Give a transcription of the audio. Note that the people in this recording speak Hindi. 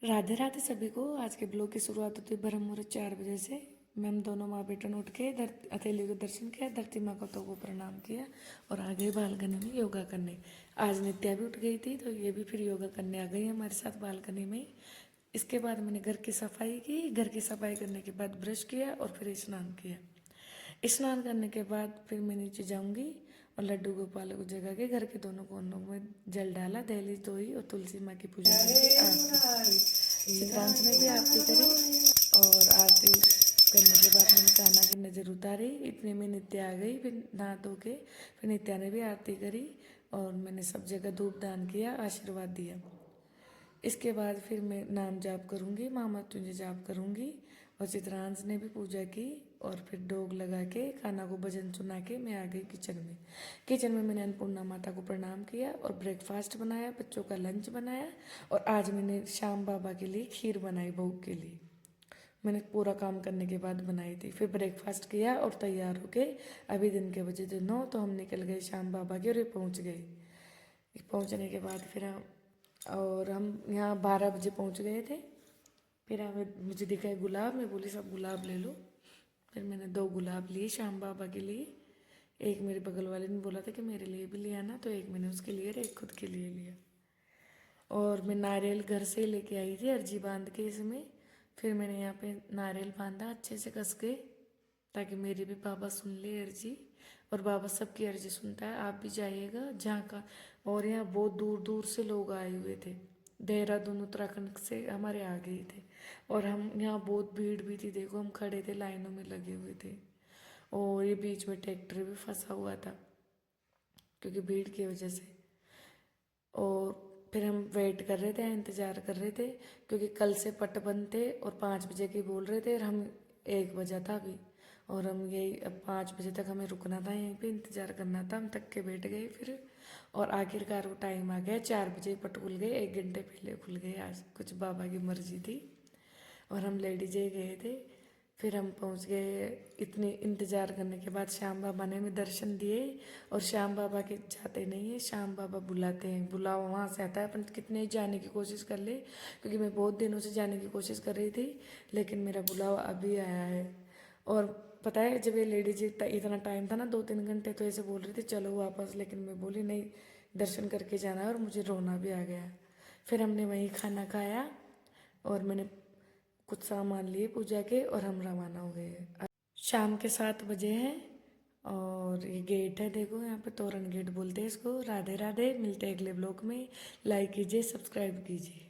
राधे राधे सभी को। आज के ब्लॉग की शुरुआत होती है ब्रह्म मुहूर्त 4 बजे से। मैम दोनों माँ बेटे ने उठ के हथेली को दर्शन किया, धरती माँ को तो को प्रणाम किया और आ गए बालकनी में योगा करने। आज नित्या भी उठ गई थी तो ये भी फिर योगा करने आ गई हमारे साथ बालकनी में। इसके बाद मैंने घर की सफाई की। घर की सफाई करने के बाद ब्रश किया और फिर स्नान किया। स्नान करने के बाद फिर मैं नीचे जाऊंगी और लड्डू गोपाल को जगा के घर के दोनों कोनों में जल डाला, दहलीज धोई और तुलसी माँ की पूजा की आरती। चित्रांश ने भी आरती करी और आरती करने के बाद मैंने कान्हा की नज़र उतारी। इतने में नित्या आ गई, फिर नहा धो के फिर नित्या ने भी आरती करी और मैंने सब जगह धूप दान किया, आशीर्वाद दिया। इसके बाद फिर मैं नाम जाप करूँगी, माँ मृत्युंजय जाप करूँगी और चित्रांश ने भी पूजा की और फिर डोग लगा के खाना को भजन सुना के मैं आ गई किचन में। किचन में मैंने अन्नपूर्णा माता को प्रणाम किया और ब्रेकफास्ट बनाया, बच्चों का लंच बनाया और आज मैंने श्याम बाबा के लिए खीर बनाई भोग के लिए। मैंने पूरा काम करने के बाद बनाई थी। फिर ब्रेकफास्ट किया और तैयार होके अभी दिन के बजे थे 9 तो हम निकल गए श्याम बाबा के और ये पहुँच गए। पहुँचने के बाद फिर हम यहाँ 12 बजे पहुँच गए थे। फिर हमें मुझे दिखाए गुलाब, मैं बोली सब गुलाब ले लो। फिर मैंने 2 गुलाब लिए श्याम बाबा के लिए। एक मेरे बगल वाले ने बोला था कि मेरे लिए भी ले आना, तो एक मैंने उसके लिए और एक खुद के लिए लिया। और मैं नारियल घर से लेके आई थी अर्जी बांध के इसमें। फिर मैंने यहाँ पे नारियल बांधा अच्छे से कस के, ताकि मेरी भी बाबा सुन ले अर्जी। और बाबा सबकी अर्जी सुनता है, आप भी जाइएगा जहाँ का। और यहाँ बहुत दूर दूर से लोग आए हुए थे, देहरादून उत्तराखंड से हमारे आ गए थे। और हम यहाँ बहुत भीड़ भी थी, देखो हम खड़े थे, लाइनों में लगे हुए थे। और ये बीच में ट्रैक्टर भी फंसा हुआ था क्योंकि भीड़ की वजह से। और फिर हम वेट कर रहे थे, इंतज़ार कर रहे थे क्योंकि कल से पट बंद थे और 5 बजे के बोल रहे थे और हम 1 बजा था अभी। और हम यही अब 5 बजे तक हमें रुकना था, यहीं पे इंतज़ार करना था। हम थक के बैठ गए फिर और आखिरकार वो टाइम आ गया, 4 बजे पट खुल गए। 1 घंटे पहले खुल गए, आज कुछ बाबा की मर्जी थी। और हम लेडीजे गए थे। फिर हम पहुंच गए। इतने इंतज़ार करने के बाद श्याम बाबा ने हमें दर्शन दिए। और श्याम बाबा के जाते नहीं है, श्याम बाबा बुलाते हैं, बुलावा वहाँ से आता है। अपन कितने ही जाने की कोशिश कर ले, क्योंकि मैं बहुत दिनों से जाने की कोशिश कर रही थी, लेकिन मेरा बुलावा अभी आया है। और पता है जब ये लेडीज इतना टाइम था ना, 2-3 घंटे, तो ऐसे बोल रही थी चलो वापस, लेकिन मैं बोली नहीं, दर्शन करके जाना है। और मुझे रोना भी आ गया। फिर हमने वहीं खाना खाया और मैंने कुछ सामान लिए पूजा के और हम रवाना हो गए। शाम के 7 बजे हैं और ये गेट है, देखो यहाँ पे तोरण गेट बोलते हैं इसको। राधे राधे, मिलते हैं अगले ब्लॉग में। लाइक कीजिए, सब्सक्राइब कीजिए।